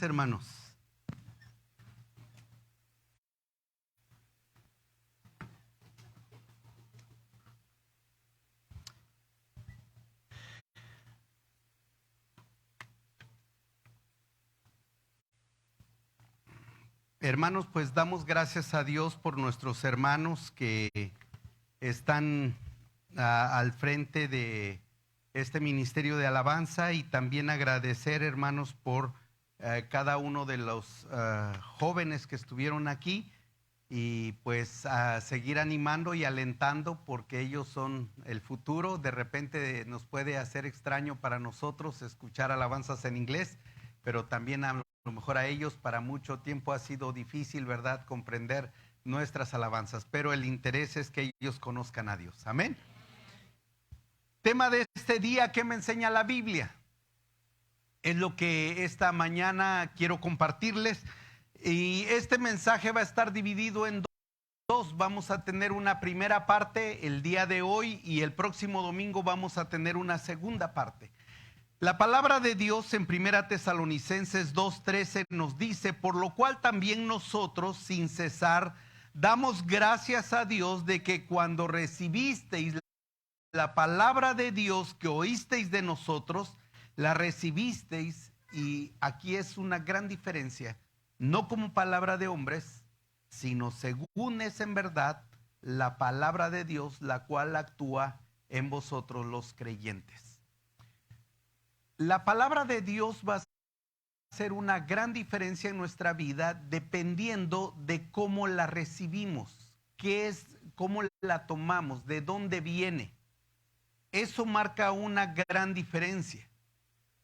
hermanos. Hermanos, pues damos gracias a Dios por nuestros hermanos que están al frente de este ministerio de alabanza, y también agradecer, hermanos, por cada uno de los jóvenes que estuvieron aquí, y pues a seguir animando y alentando, porque ellos son el futuro. De repente nos puede hacer extraño para nosotros escuchar alabanzas en inglés, pero también a lo mejor a ellos para mucho tiempo ha sido difícil, ¿verdad?, comprender nuestras alabanzas, pero el interés es que ellos conozcan a Dios. Amén. Tema de este día: ¿qué me enseña la Biblia? Es lo que esta mañana quiero compartirles, y este mensaje va a estar dividido en dos. Vamos a tener una primera parte el día de hoy, y el próximo domingo vamos a tener una segunda parte. La palabra de Dios en 1 Tesalonicenses 2:13 nos dice: por lo cual también nosotros sin cesar damos gracias a Dios de que cuando recibisteis la palabra de Dios que oísteis de nosotros, la recibisteis, y aquí es una gran diferencia, no como palabra de hombres, sino según es en verdad la palabra de Dios, la cual actúa en vosotros los creyentes. La palabra de Dios va a hacer una gran diferencia en nuestra vida dependiendo de cómo la recibimos, qué es, cómo la tomamos, de dónde viene. Eso marca una gran diferencia.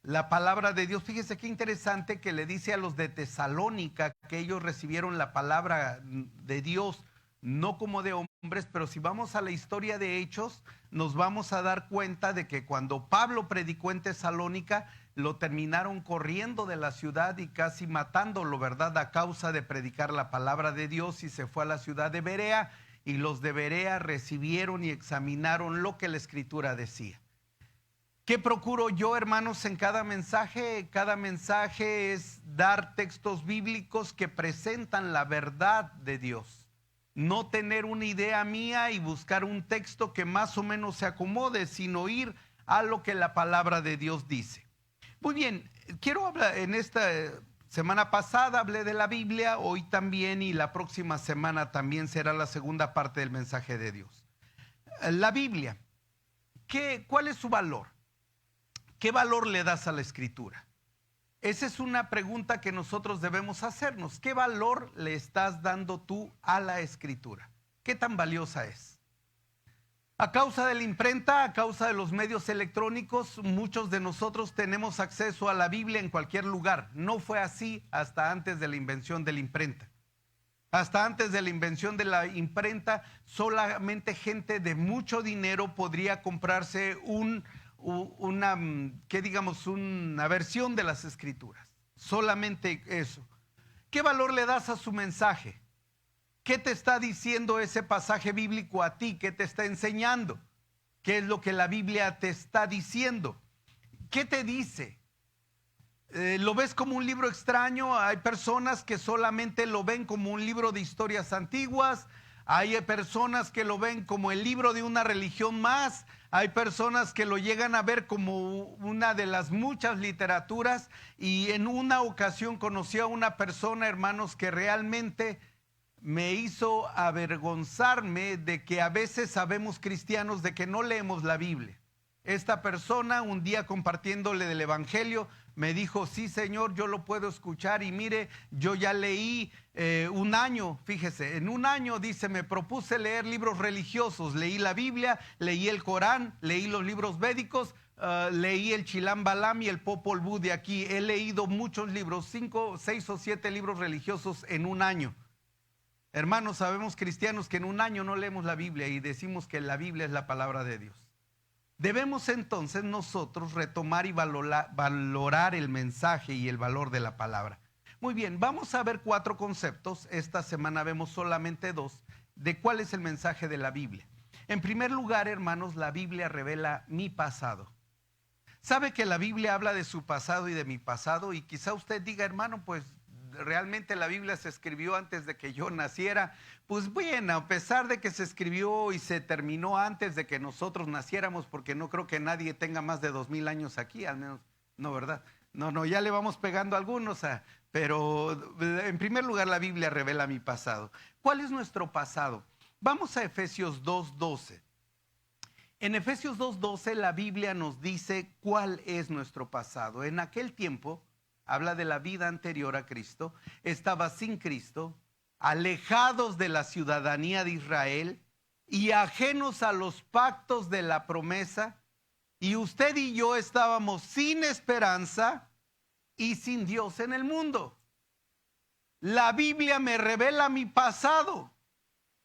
La palabra de Dios, fíjese qué interesante que le dice a los de Tesalónica que ellos recibieron la palabra de Dios no como de hombres, pero si vamos a la historia de Hechos, nos vamos a dar cuenta de que cuando Pablo predicó en Tesalónica, lo terminaron corriendo de la ciudad y casi matándolo, ¿verdad?, a causa de predicar la palabra de Dios, y se fue a la ciudad de Berea, y los de Berea recibieron y examinaron lo que la Escritura decía. ¿Qué procuro yo, hermanos, en cada mensaje? Cada mensaje es dar textos bíblicos que presentan la verdad de Dios. No tener una idea mía y buscar un texto que más o menos se acomode, sino ir a lo que la palabra de Dios dice. Muy bien, quiero hablar, en esta semana pasada hablé de la Biblia, hoy también, y la próxima semana también será la segunda parte del mensaje de Dios. La Biblia, ¿cuál es su valor? ¿Qué valor le das a la Escritura? Esa es una pregunta que nosotros debemos hacernos. ¿Qué valor le estás dando tú a la Escritura? ¿Qué tan valiosa es? A causa de la imprenta, a causa de los medios electrónicos, muchos de nosotros tenemos acceso a la Biblia en cualquier lugar. No fue así hasta antes de la invención de la imprenta. Hasta antes de la invención de la imprenta, solamente gente de mucho dinero podría comprarse una versión de las Escrituras. Solamente eso. ¿Qué valor le das a su mensaje? ¿Qué te está diciendo ese pasaje bíblico a ti? ¿Qué te está enseñando? ¿Qué es lo que la Biblia te está diciendo? ¿Qué te dice? ¿Lo ves como un libro extraño? Hay personas que solamente lo ven como un libro de historias antiguas. Hay personas que lo ven como el libro de una religión más. Hay personas que lo llegan a ver como una de las muchas literaturas. Y en una ocasión conocí a una persona, hermanos, que realmente me hizo avergonzarme de que a veces sabemos, cristianos, de que no leemos la Biblia. Esta persona, un día compartiéndole del Evangelio, me dijo: sí, señor, yo lo puedo escuchar, y mire, yo ya leí un año, fíjese, en un año, dice, me propuse leer libros religiosos, leí la Biblia, leí el Corán, leí los libros védicos, leí el Chilam Balam y el Popol Vuh de aquí. He leído muchos libros, 5, 6 o 7 libros religiosos en un año. Hermanos, sabemos, cristianos, que en un año no leemos la Biblia y decimos que la Biblia es la palabra de Dios. Debemos entonces nosotros retomar y valorar el mensaje y el valor de la palabra. Muy bien, vamos a ver 4 conceptos. Esta semana vemos solamente 2 de cuál es el mensaje de la Biblia. En primer lugar, hermanos, la Biblia revela mi pasado. Sabe que la Biblia habla de su pasado y de mi pasado, y quizá usted diga, hermano, pues realmente la Biblia se escribió antes de que yo naciera. Pues bueno, a pesar de que se escribió y se terminó antes de que nosotros naciéramos, porque no creo que nadie tenga más de 2000 años aquí, al menos, no, ¿verdad? No, ya le vamos pegando a algunos, pero en primer lugar la Biblia revela mi pasado. ¿Cuál es nuestro pasado? Vamos a Efesios 2:12. En Efesios 2:12 la Biblia nos dice cuál es nuestro pasado. En aquel tiempo, habla de la vida anterior a Cristo, estaba sin Cristo, alejados de la ciudadanía de Israel y ajenos a los pactos de la promesa, y usted y yo estábamos sin esperanza y sin Dios en el mundo. La Biblia me revela mi pasado.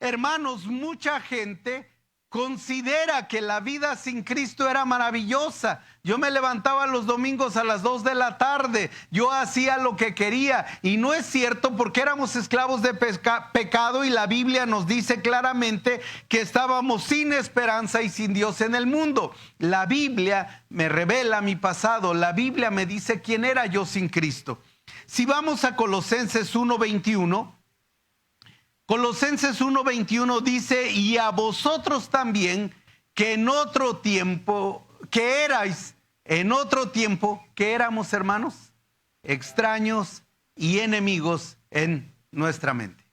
Hermanos, mucha gente considera que la vida sin Cristo era maravillosa. Yo me levantaba los domingos a las 2 de la tarde. Yo hacía lo que quería. Y no es cierto, porque éramos esclavos de pecado, y la Biblia nos dice claramente que estábamos sin esperanza y sin Dios en el mundo. La Biblia me revela mi pasado. La Biblia me dice quién era yo sin Cristo. Si vamos a Colosenses 1:21, Colosenses 1:21 dice: y a vosotros también, que en otro tiempo, que erais, en otro tiempo, que éramos, hermanos, extraños y enemigos en nuestra mente.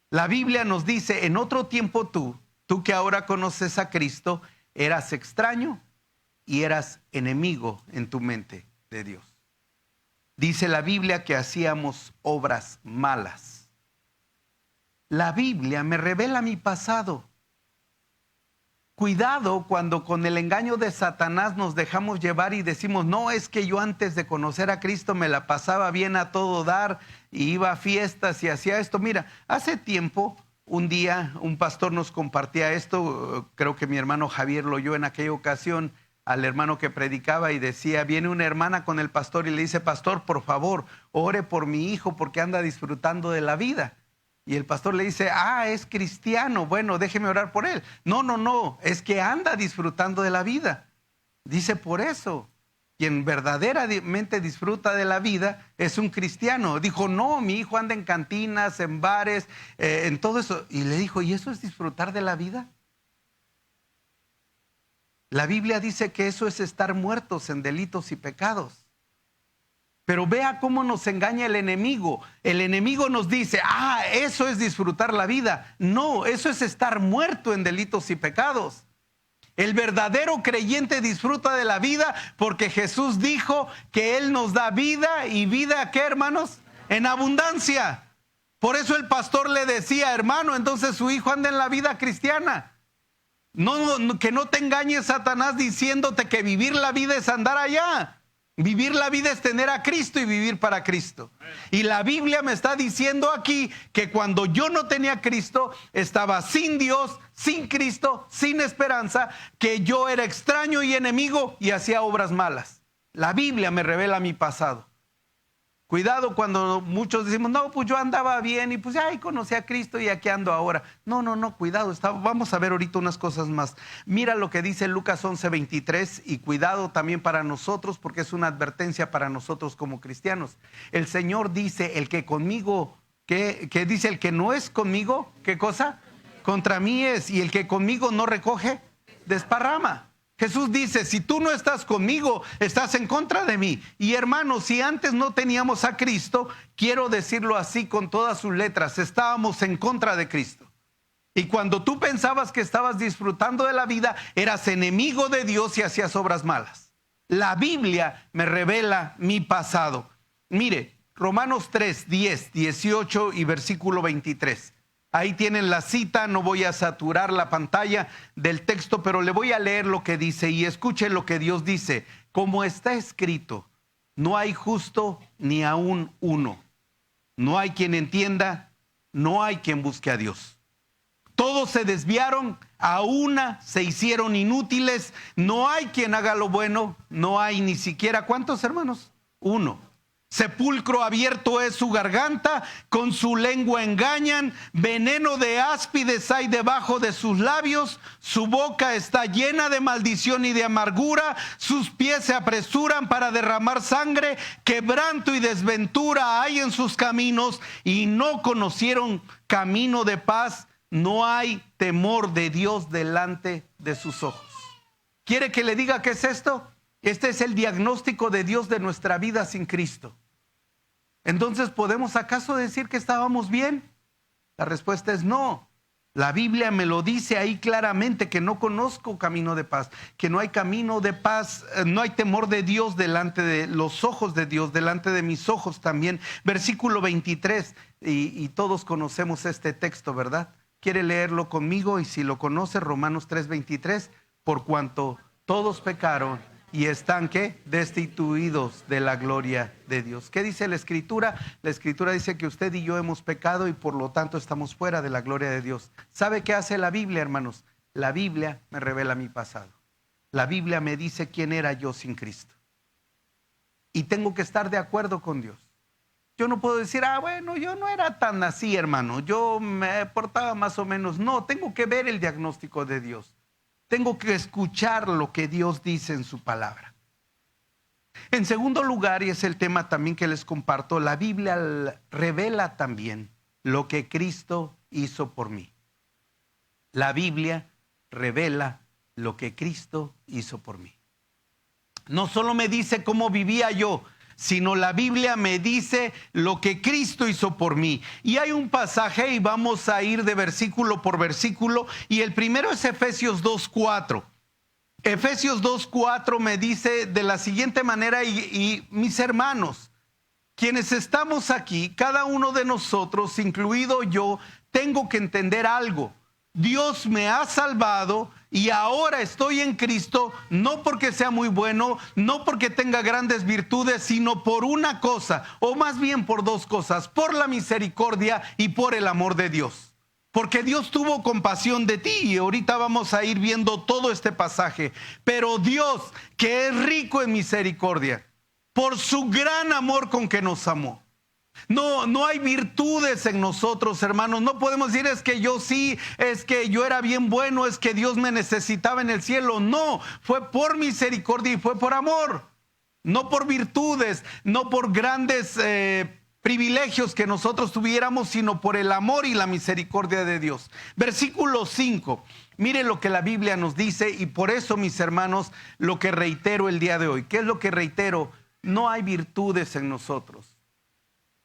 La Biblia nos dice, en otro tiempo tú que ahora conoces a Cristo, eras extraño y eras enemigo en tu mente de Dios. Dice la Biblia que hacíamos obras malas. La Biblia me revela mi pasado. Cuidado cuando con el engaño de Satanás nos dejamos llevar y decimos, no, es que yo antes de conocer a Cristo me la pasaba bien a todo dar y iba a fiestas y hacía esto. Mira, hace tiempo, un día, un pastor nos compartía esto, creo que mi hermano Javier lo oyó en aquella ocasión, al hermano que predicaba, y decía, viene una hermana con el pastor y le dice, pastor, por favor, ore por mi hijo porque anda disfrutando de la vida. Y el pastor le dice, es cristiano, bueno, déjeme orar por él. No, es que anda disfrutando de la vida. Dice, por eso, quien verdaderamente disfruta de la vida es un cristiano. Dijo, no, mi hijo anda en cantinas, en bares, en todo eso. Y le dijo, ¿y eso es disfrutar de la vida? La Biblia dice que eso es estar muertos en delitos y pecados. Pero vea cómo nos engaña el enemigo. El enemigo nos dice, eso es disfrutar la vida. No, eso es estar muerto en delitos y pecados. El verdadero creyente disfruta de la vida porque Jesús dijo que Él nos da vida, y vida, ¿qué, hermanos? En abundancia. Por eso el pastor le decía, hermano, entonces su hijo anda en la vida cristiana. No, que no te engañe Satanás diciéndote que vivir la vida es andar allá. Vivir la vida es tener a Cristo y vivir para Cristo. Y la Biblia me está diciendo aquí que cuando yo no tenía a Cristo, estaba sin Dios, sin Cristo, sin esperanza, que yo era extraño y enemigo y hacía obras malas. La Biblia me revela mi pasado. Cuidado cuando muchos decimos, no, pues yo andaba bien y pues conocí a Cristo y aquí ando ahora. No, cuidado, vamos a ver ahorita unas cosas más. Mira lo que dice Lucas 11:23, y cuidado también para nosotros, porque es una advertencia para nosotros como cristianos. El Señor dice, el que conmigo, ¿qué dice? El que no es conmigo, ¿qué cosa? Contra mí es, y el que conmigo no recoge, desparrama. Jesús dice, si tú no estás conmigo, estás en contra de mí. Y hermanos, si antes no teníamos a Cristo, quiero decirlo así con todas sus letras, estábamos en contra de Cristo. Y cuando tú pensabas que estabas disfrutando de la vida, eras enemigo de Dios y hacías obras malas. La Biblia me revela mi pasado. Mire, Romanos 3, 10, 18 y versículo 23. Ahí tienen la cita, no voy a saturar la pantalla del texto, pero le voy a leer lo que dice y escuche lo que Dios dice. Como está escrito, no hay justo ni aún uno. No hay quien entienda, no hay quien busque a Dios. Todos se desviaron, a una se hicieron inútiles, no hay quien haga lo bueno, no hay ni siquiera, ¿cuántos hermanos? Uno. Sepulcro abierto es su garganta, con su lengua engañan, veneno de áspides hay debajo de sus labios, su boca está llena de maldición y de amargura, sus pies se apresuran para derramar sangre, quebranto y desventura hay en sus caminos y no conocieron camino de paz, no hay temor de Dios delante de sus ojos. ¿Quiere que le diga qué es esto? Este es el diagnóstico de Dios de nuestra vida sin Cristo. Entonces, ¿podemos acaso decir que estábamos bien? La respuesta es no. La Biblia me lo dice ahí claramente, que no conozco camino de paz, que no hay camino de paz, no hay temor de Dios delante de los ojos de Dios, delante de mis ojos también. Versículo 23, y todos conocemos este texto, ¿verdad? ¿Quiere leerlo conmigo? Y si lo conoce, Romanos 3:23, por cuanto todos pecaron y están, ¿qué? Destituidos de la gloria de Dios. ¿Qué dice la Escritura? La Escritura dice que usted y yo hemos pecado y por lo tanto estamos fuera de la gloria de Dios. ¿Sabe qué hace la Biblia, hermanos? La Biblia me revela mi pasado. La Biblia me dice quién era yo sin Cristo. Y tengo que estar de acuerdo con Dios. Yo no puedo decir, bueno, yo no era tan así, hermano. Yo me portaba más o menos. No, tengo que ver el diagnóstico de Dios. Tengo que escuchar lo que Dios dice en su palabra. En segundo lugar, y es el tema también que les comparto, la Biblia revela también lo que Cristo hizo por mí. La Biblia revela lo que Cristo hizo por mí. No solo me dice cómo vivía yo, sino la Biblia me dice lo que Cristo hizo por mí. Y hay un pasaje y vamos a ir de versículo por versículo, y el primero es Efesios 2:4. Efesios 2:4 me dice de la siguiente manera, y mis hermanos, quienes estamos aquí, cada uno de nosotros, incluido yo, tengo que entender algo. Dios me ha salvado y ahora estoy en Cristo, no porque sea muy bueno, no porque tenga grandes virtudes, sino por una cosa, o más bien por dos cosas, por la misericordia y por el amor de Dios. Porque Dios tuvo compasión de ti y ahorita vamos a ir viendo todo este pasaje. Pero Dios, que es rico en misericordia, por su gran amor con que nos amó. No hay virtudes en nosotros, hermanos. No podemos decir es que yo sí, es que yo era bien bueno, es que Dios me necesitaba en el cielo. No, fue por misericordia y fue por amor. No por virtudes, no por grandes privilegios que nosotros tuviéramos, sino por el amor y la misericordia de Dios. Versículo 5. Mire lo que la Biblia nos dice, y por eso, mis hermanos, lo que reitero el día de hoy. ¿Qué es lo que reitero? No hay virtudes en nosotros.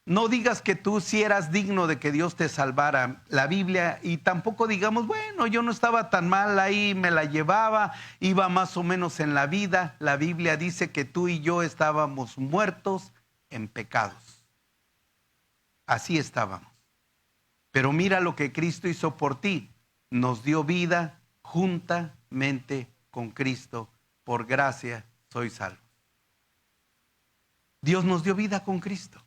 No digas que tú sí eras digno de que Dios te salvara. La Biblia, y tampoco digamos, bueno, yo no estaba tan mal, ahí me la llevaba, iba más o menos en la vida. La Biblia dice que tú y yo estábamos muertos en pecados. Así estábamos. Pero mira lo que Cristo hizo por ti. Nos dio vida juntamente con Cristo. Por gracia sois salvos. Dios nos dio vida con Cristo.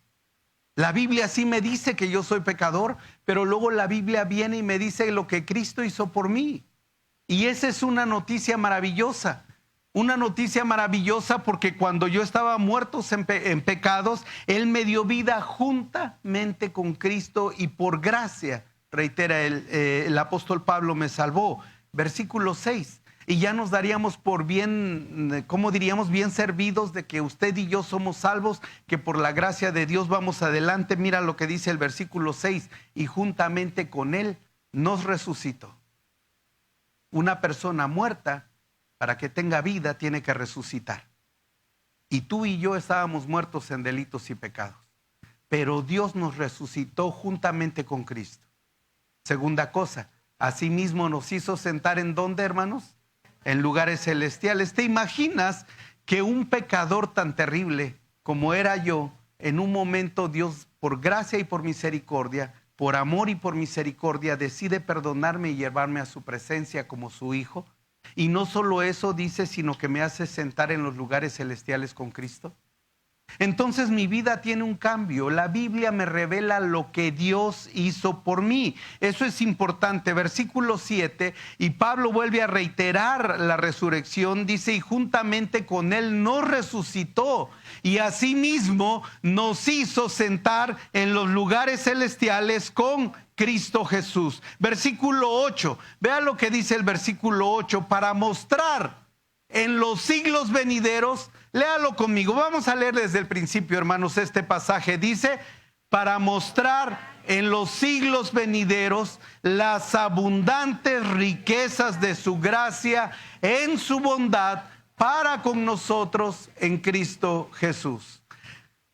La Biblia sí me dice que yo soy pecador, pero luego la Biblia viene y me dice lo que Cristo hizo por mí. Y esa es una noticia maravillosa. Una noticia maravillosa porque cuando yo estaba muerto en pecados, Él me dio vida juntamente con Cristo y por gracia, reitera el apóstol Pablo, me salvó. Versículo 6. Y ya nos daríamos por bien, ¿cómo diríamos? Bien servidos de que usted y yo somos salvos, que por la gracia de Dios vamos adelante. Mira lo que dice el versículo 6. Y juntamente con Él nos resucitó. Una persona muerta, para que tenga vida, tiene que resucitar. Y tú y yo estábamos muertos en delitos y pecados. Pero Dios nos resucitó juntamente con Cristo. Segunda cosa, asimismo nos hizo sentar ¿en dónde, hermanos? En lugares celestiales. ¿Te imaginas que un pecador tan terrible como era yo, en un momento Dios, por gracia y por misericordia, por amor y por misericordia, decide perdonarme y llevarme a su presencia como su hijo? Y no solo eso dice, sino que me hace sentar en los lugares celestiales con Cristo. entonces mi vida tiene un cambio. La Biblia me revela lo que Dios hizo por mí. Eso es importante. Versículo 7, y Pablo vuelve a reiterar la resurrección. Dice, y juntamente con él nos resucitó y asimismo nos hizo sentar en los lugares celestiales con Cristo Jesús. Versículo 8, vea lo que dice el versículo 8, para mostrar en los siglos venideros. Léalo conmigo, vamos a leer desde el principio, hermanos, este pasaje. Dice, para mostrar en los siglos venideros las abundantes riquezas de su gracia en su bondad para con nosotros en Cristo Jesús.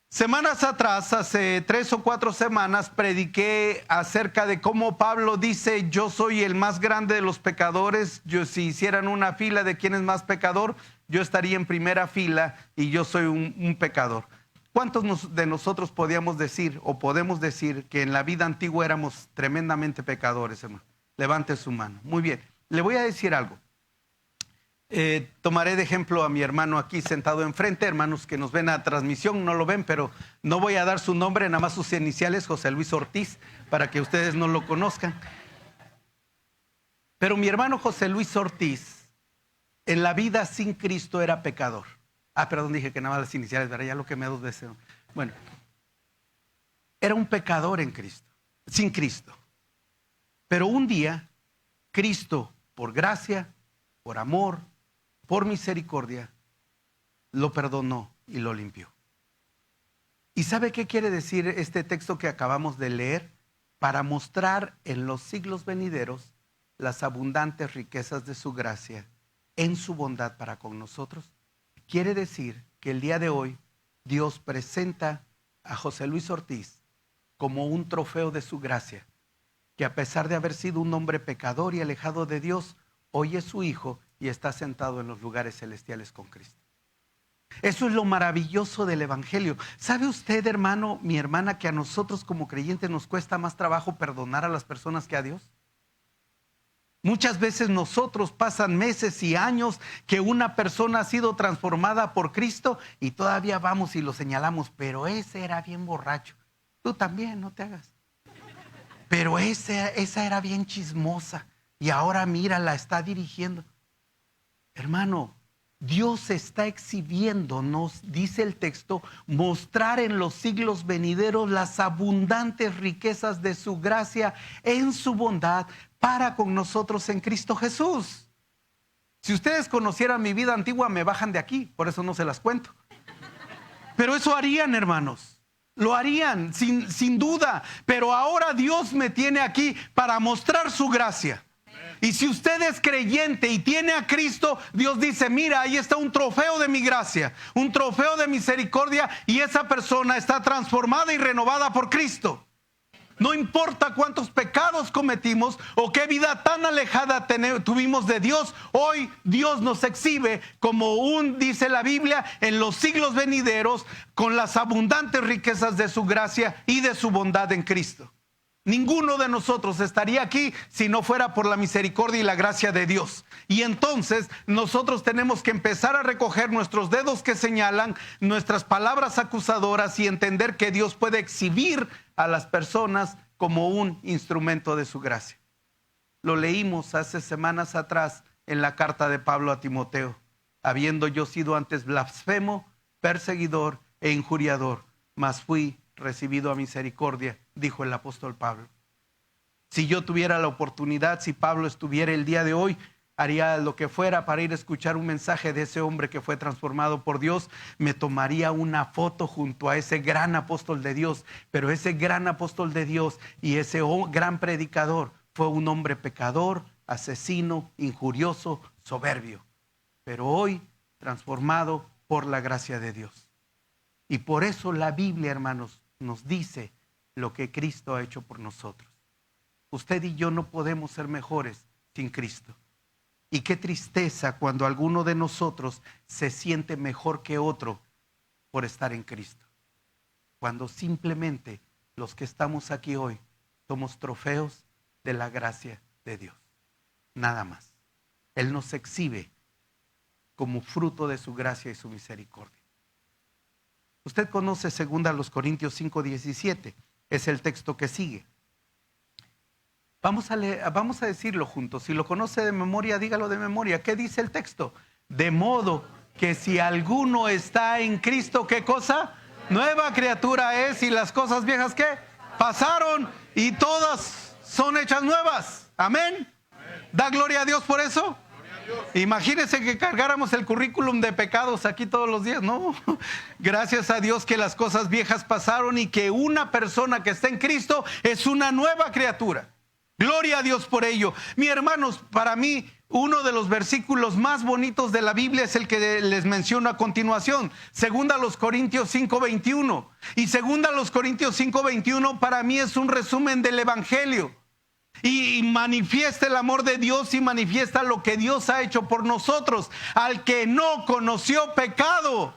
Semanas atrás, hace 3 o 4 semanas, prediqué acerca de cómo Pablo dice, yo soy el más grande de los pecadores. Si hicieran una fila de quién es más pecador, yo estaría en primera fila y yo soy un pecador. ¿Cuántos de nosotros podíamos decir o podemos decir que en la vida antigua éramos tremendamente pecadores, hermano? Levante su mano. Muy bien, le voy a decir algo. Tomaré de ejemplo a mi hermano aquí sentado enfrente. Hermanos que nos ven a transmisión no lo ven, pero no voy a dar su nombre, nada más sus iniciales, José Luis Ortiz, para que ustedes no lo conozcan. Pero mi hermano José Luis Ortiz en la vida sin Cristo era pecador. Perdón, dije que nada más las iniciales, ¿verdad? Ya lo quemé 2 veces. Bueno, era un pecador en Cristo, sin Cristo. Pero un día Cristo, por gracia, por amor, por misericordia, lo perdonó y lo limpió. ¿Y sabe qué quiere decir este texto que acabamos de leer? Para mostrar en los siglos venideros las abundantes riquezas de su gracia en su bondad para con nosotros. Quiere decir que el día de hoy Dios presenta a José Luis Ortiz como un trofeo de su gracia, que a pesar de haber sido un hombre pecador y alejado de Dios, hoy es su hijo y está sentado en los lugares celestiales con Cristo. Eso es lo maravilloso del evangelio. ¿Sabe usted, hermano, mi hermana, que a nosotros como creyentes nos cuesta más trabajo perdonar a las personas que a Dios? Muchas veces nosotros pasan meses y años que una persona ha sido transformada por Cristo y todavía vamos y lo señalamos, pero ese era bien borracho. Tú también, no te hagas. Pero esa era bien chismosa y ahora mira, la está dirigiendo. Hermano, Dios está exhibiendo, nos dice el texto, mostrar en los siglos venideros las abundantes riquezas de su gracia en su bondad para con nosotros en Cristo Jesús. Si ustedes conocieran mi vida antigua, me bajan de aquí, por eso no se las cuento. Pero eso harían, hermanos. Lo harían, sin duda. Pero ahora Dios me tiene aquí para mostrar su gracia. Y si usted es creyente y tiene a Cristo, Dios dice, mira, ahí está un trofeo de mi gracia, un trofeo de misericordia, y esa persona está transformada y renovada por Cristo. No importa cuántos pecados cometimos o qué vida tan alejada tuvimos de Dios, hoy Dios nos exhibe como dice la Biblia, en los siglos venideros, con las abundantes riquezas de su gracia y de su bondad en Cristo. Ninguno de nosotros estaría aquí si no fuera por la misericordia y la gracia de Dios. Y entonces nosotros tenemos que empezar a recoger nuestros dedos que señalan, nuestras palabras acusadoras y entender que Dios puede exhibir a las personas como un instrumento de su gracia. Lo leímos hace semanas atrás en la carta de Pablo a Timoteo. Habiendo yo sido antes blasfemo, perseguidor e injuriador, mas fui recibido a misericordia, dijo el apóstol Pablo. Si yo tuviera la oportunidad, si Pablo estuviera el día de hoy, haría lo que fuera para ir a escuchar un mensaje de ese hombre que fue transformado por Dios. Me tomaría una foto junto a ese gran apóstol de Dios, pero ese gran apóstol de Dios y ese gran predicador fue un hombre pecador, asesino, injurioso, soberbio, pero hoy transformado por la gracia de Dios. Y por eso la Biblia, hermanos, nos dice lo que Cristo ha hecho por nosotros. Usted y yo no podemos ser mejores sin Cristo. Y qué tristeza cuando alguno de nosotros se siente mejor que otro por estar en Cristo. Cuando simplemente los que estamos aquí hoy somos trofeos de la gracia de Dios. Nada más. Él nos exhibe como fruto de su gracia y su misericordia. Usted conoce 2 Corintios 5:17. Es el texto que sigue. Vamos a decirlo juntos. Si lo conoce de memoria, dígalo de memoria. ¿Qué dice el texto? De modo que si alguno está en Cristo, ¿qué cosa? Nueva criatura es, y las cosas viejas, ¿qué? Pasaron y todas son hechas nuevas. Amén. ¿Da gloria a Dios por eso? Imagínense que cargáramos el currículum de pecados aquí todos los días. No, gracias a Dios que las cosas viejas pasaron y que una persona que está en Cristo es una nueva criatura. Gloria a Dios por ello. Mis hermanos, para mí uno de los versículos más bonitos de la Biblia es el que les menciono a continuación, 2 Corintios 5:21. Y 2 Corintios 5:21 para mí es un resumen del Evangelio. Y manifiesta el amor de Dios y manifiesta lo que Dios ha hecho por nosotros. Al que no conoció pecado,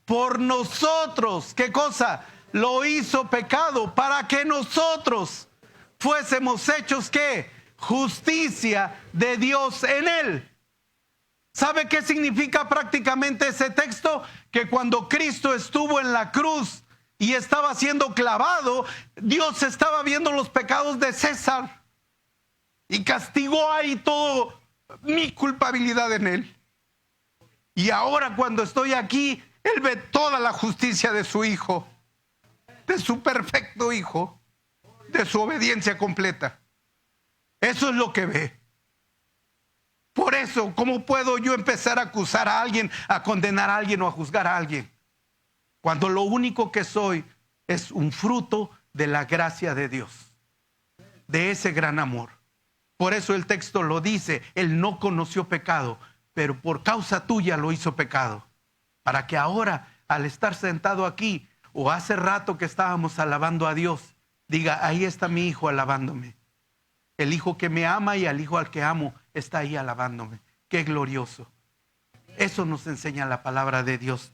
por nosotros, ¿qué cosa? Lo hizo pecado para que nosotros fuésemos hechos, ¿qué? Justicia de Dios en él. ¿Sabe qué significa prácticamente ese texto? Que cuando Cristo estuvo en la cruz y estaba siendo clavado, Dios estaba viendo los pecados de César y castigó ahí todo mi culpabilidad en él. Y ahora cuando estoy aquí, Él ve toda la justicia de su Hijo, de su perfecto Hijo, de su obediencia completa. Eso es lo que ve. Por eso, ¿cómo puedo yo empezar a acusar a alguien, a condenar a alguien o a juzgar a alguien? Cuando lo único que soy es un fruto de la gracia de Dios, de ese gran amor. Por eso el texto lo dice, Él no conoció pecado, pero por causa tuya lo hizo pecado. Para que ahora, al estar sentado aquí, o hace rato que estábamos alabando a Dios, diga, ahí está mi hijo alabándome. El hijo que me ama y al hijo al que amo está ahí alabándome. Qué glorioso. Eso nos enseña la palabra de Dios.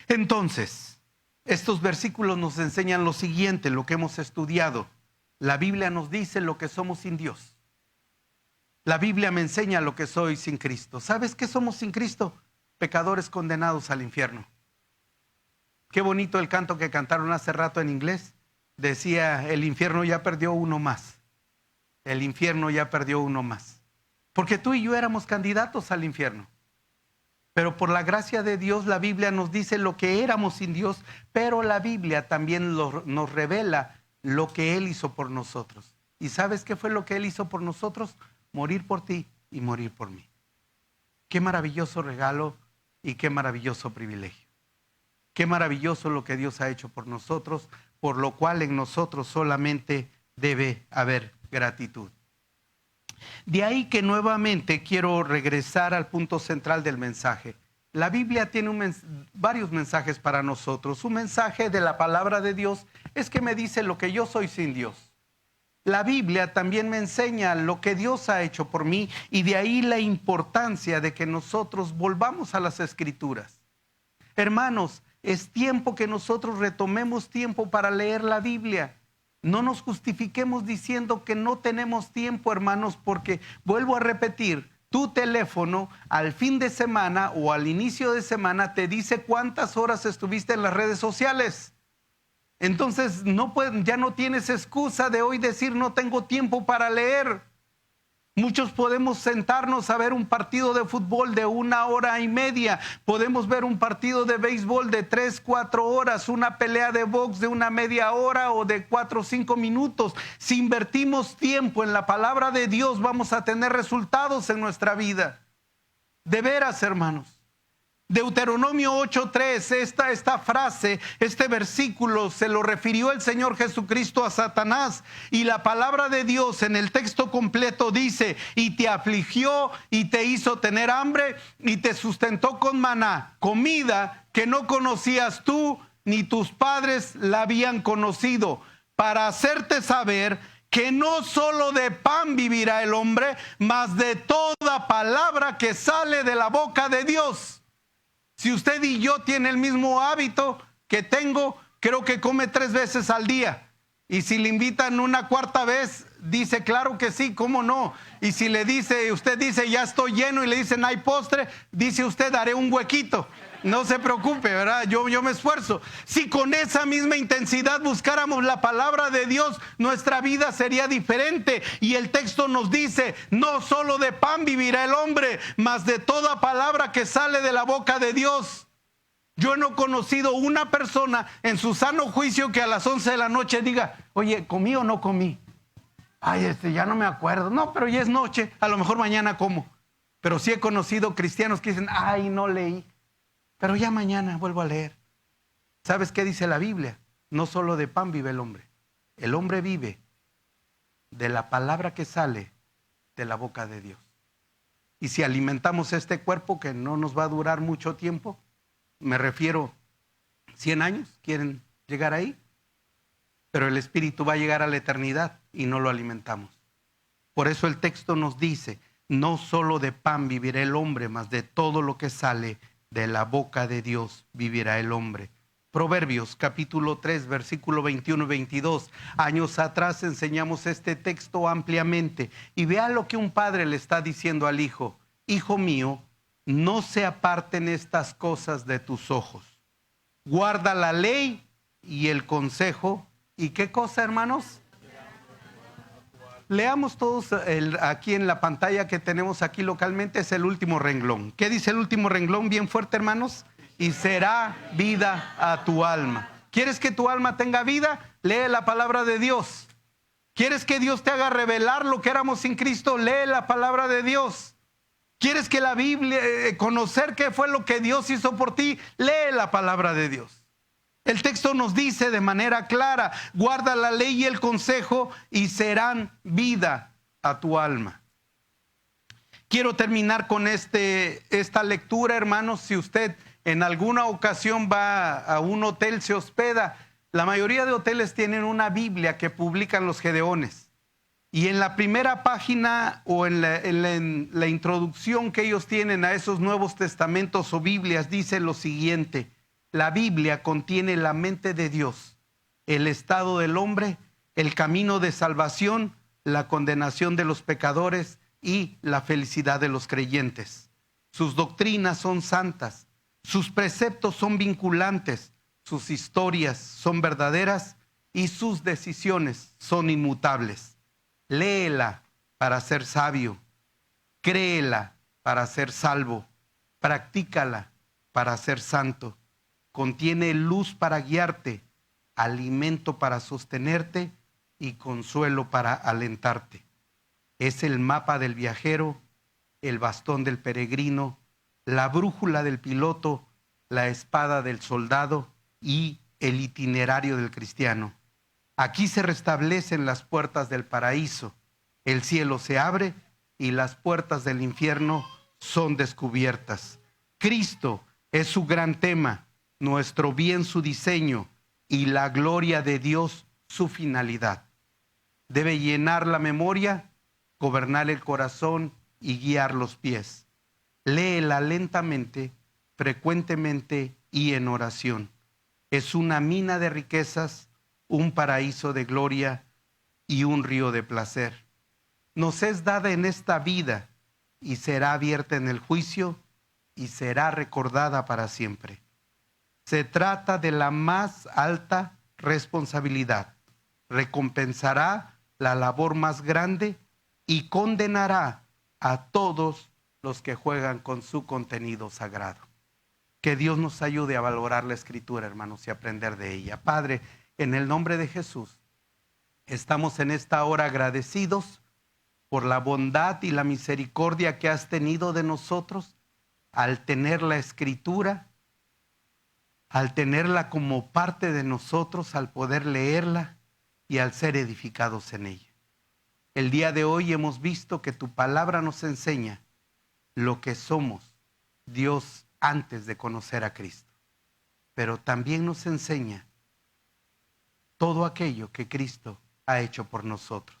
Entonces, estos versículos nos enseñan lo siguiente, lo que hemos estudiado. La Biblia nos dice lo que somos sin Dios. La Biblia me enseña lo que soy sin Cristo. ¿Sabes qué somos sin Cristo? Pecadores condenados al infierno. Qué bonito el canto que cantaron hace rato en inglés. Decía, el infierno ya perdió uno más. El infierno ya perdió uno más. Porque tú y yo éramos candidatos al infierno. Pero por la gracia de Dios, la Biblia nos dice lo que éramos sin Dios, pero la Biblia también nos revela lo que Él hizo por nosotros. ¿Y sabes qué fue lo que Él hizo por nosotros? Morir por ti y morir por mí. Qué maravilloso regalo y qué maravilloso privilegio. Qué maravilloso lo que Dios ha hecho por nosotros, por lo cual en nosotros solamente debe haber gratitud. De ahí que nuevamente quiero regresar al punto central del mensaje. La Biblia tiene varios mensajes para nosotros. Un mensaje de la palabra de Dios es que me dice lo que yo soy sin Dios. La Biblia también me enseña lo que Dios ha hecho por mí y de ahí la importancia de que nosotros volvamos a las Escrituras. Hermanos, es tiempo que nosotros retomemos tiempo para leer la Biblia. No nos justifiquemos diciendo que no tenemos tiempo, hermanos, porque vuelvo a repetir, tu teléfono al fin de semana o al inicio de semana te dice cuántas horas estuviste en las redes sociales. Entonces ya no tienes excusa de hoy decir no tengo tiempo para leer. Muchos podemos sentarnos a ver un partido de fútbol de 1 hora y media. Podemos ver un partido de béisbol de 3, 4 horas, una pelea de box de 1 media hora o de 4 o 5 minutos. Si invertimos tiempo en la palabra de Dios, vamos a tener resultados en nuestra vida. De veras, hermanos. Deuteronomio 8:3, esta frase, este versículo se lo refirió el Señor Jesucristo a Satanás, y la palabra de Dios en el texto completo dice, y te afligió y te hizo tener hambre y te sustentó con maná, comida que no conocías tú ni tus padres la habían conocido, para hacerte saber que no solo de pan vivirá el hombre, mas de toda palabra que sale de la boca de Dios. Si usted y yo tiene el mismo hábito que tengo, creo que come 3 veces al día. Y si le invitan una cuarta vez, dice, claro que sí, ¿cómo no? Y si le dice, usted dice, ya estoy lleno, y le dicen, hay postre, dice usted, daré un huequito. No se preocupe, ¿verdad? Yo me esfuerzo. Si con esa misma intensidad buscáramos la palabra de Dios, nuestra vida sería diferente. Y el texto nos dice, no solo de pan vivirá el hombre, mas de toda palabra que sale de la boca de Dios. Yo no he conocido una persona en su sano juicio que a las 11 de la noche diga, oye, ¿comí o no comí? Ay, ya no me acuerdo. No, pero ya es noche, a lo mejor mañana como. Pero sí he conocido cristianos que dicen, ay, no leí, pero ya mañana vuelvo a leer. ¿Sabes qué dice la Biblia? No solo de pan vive el hombre vive de la palabra que sale de la boca de Dios. Y si alimentamos este cuerpo que no nos va a durar mucho tiempo, me refiero 100 años, ¿quieren llegar ahí? Pero el espíritu va a llegar a la eternidad y no lo alimentamos. Por eso el texto nos dice, no solo de pan vivirá el hombre, mas de todo lo que sale de la boca de Dios vivirá el hombre. Proverbios capítulo 3, versículo 21 y 22. Años atrás enseñamos este texto ampliamente. Y vea lo que un padre le está diciendo al hijo. Hijo mío, no se aparten estas cosas de tus ojos. Guarda la ley y el consejo. ¿Y qué cosa, hermanos? Leamos todos aquí en la pantalla que tenemos aquí localmente, es el último renglón. ¿Qué dice el último renglón? Bien fuerte, hermanos. Y será vida a tu alma. ¿Quieres que tu alma tenga vida? Lee la palabra de Dios. ¿Quieres que Dios te haga revelar lo que éramos sin Cristo? Lee la palabra de Dios. ¿Quieres que la Biblia, conocer qué fue lo que Dios hizo por ti? Lee la palabra de Dios. El texto nos dice de manera clara, guarda la ley y el consejo y serán vida a tu alma. Quiero terminar con esta lectura, hermanos. Si usted en alguna ocasión va a un hotel, se hospeda, la mayoría de hoteles tienen una Biblia que publican los Gedeones. Y en la primera página o en la introducción que ellos tienen a esos Nuevos Testamentos o Biblias dice lo siguiente: la Biblia contiene la mente de Dios, el estado del hombre, el camino de salvación, la condenación de los pecadores y la felicidad de los creyentes. Sus doctrinas son santas, sus preceptos son vinculantes, sus historias son verdaderas y sus decisiones son inmutables. Léela para ser sabio, créela para ser salvo, practícala para ser santo. Contiene luz para guiarte, alimento para sostenerte y consuelo para alentarte. Es el mapa del viajero, el bastón del peregrino, la brújula del piloto, la espada del soldado y el itinerario del cristiano. Aquí se restablecen las puertas del paraíso, el cielo se abre y las puertas del infierno son descubiertas. Cristo es su gran tema, nuestro bien su diseño y la gloria de Dios su finalidad. Debe llenar la memoria, gobernar el corazón y guiar los pies. Léela lentamente, frecuentemente y en oración. Es una mina de riquezas, un paraíso de gloria y un río de placer. Nos es dada en esta vida y será abierta en el juicio y será recordada para siempre. Se trata de la más alta responsabilidad. Recompensará la labor más grande y condenará a todos los que juegan con su contenido sagrado. Que Dios nos ayude a valorar la Escritura, hermanos, y aprender de ella. Padre, en el nombre de Jesús, estamos en esta hora agradecidos por la bondad y la misericordia que has tenido de nosotros al tener la Escritura, al tenerla como parte de nosotros, al poder leerla y al ser edificados en ella. El día de hoy hemos visto que tu palabra nos enseña lo que somos, Dios, antes de conocer a Cristo. Pero también nos enseña todo aquello que Cristo ha hecho por nosotros.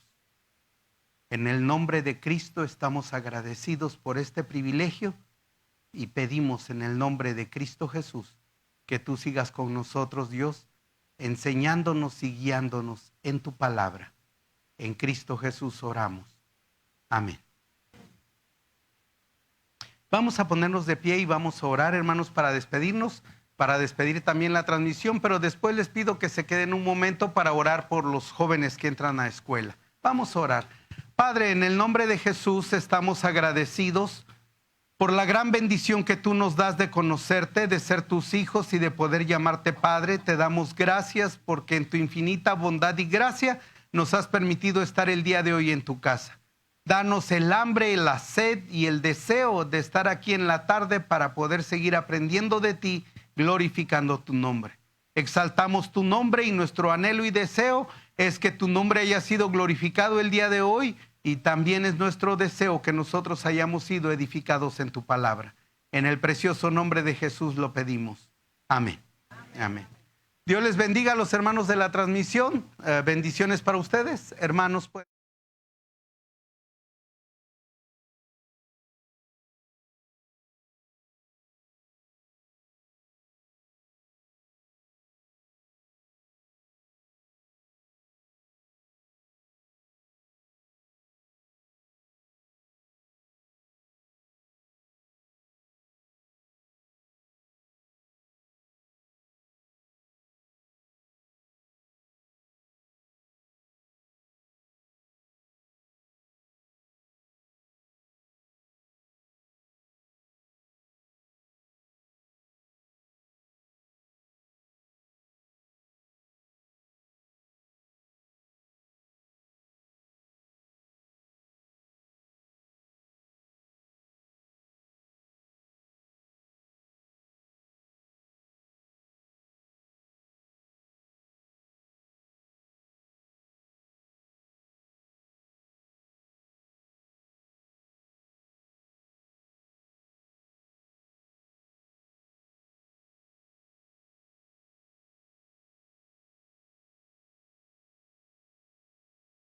En el nombre de Cristo estamos agradecidos por este privilegio y pedimos en el nombre de Cristo Jesús que tú sigas con nosotros, Dios, enseñándonos y guiándonos en tu palabra. En Cristo Jesús oramos. Amén. Vamos a ponernos de pie y vamos a orar, hermanos, para despedirnos, para despedir también la transmisión, pero después les pido que se queden un momento para orar por los jóvenes que entran a escuela. Vamos a orar. Padre, en el nombre de Jesús estamos agradecidos por la gran bendición que tú nos das de conocerte, de ser tus hijos y de poder llamarte Padre. Te damos gracias porque en tu infinita bondad y gracia nos has permitido estar el día de hoy en tu casa. Danos el hambre, la sed y el deseo de estar aquí en la tarde para poder seguir aprendiendo de ti, glorificando tu nombre. Exaltamos tu nombre y nuestro anhelo y deseo es que tu nombre haya sido glorificado el día de hoy, y también es nuestro deseo que nosotros hayamos sido edificados en tu palabra. En el precioso nombre de Jesús lo pedimos. Amén. Amén. Dios les bendiga a los hermanos de la transmisión. Bendiciones para ustedes, hermanos.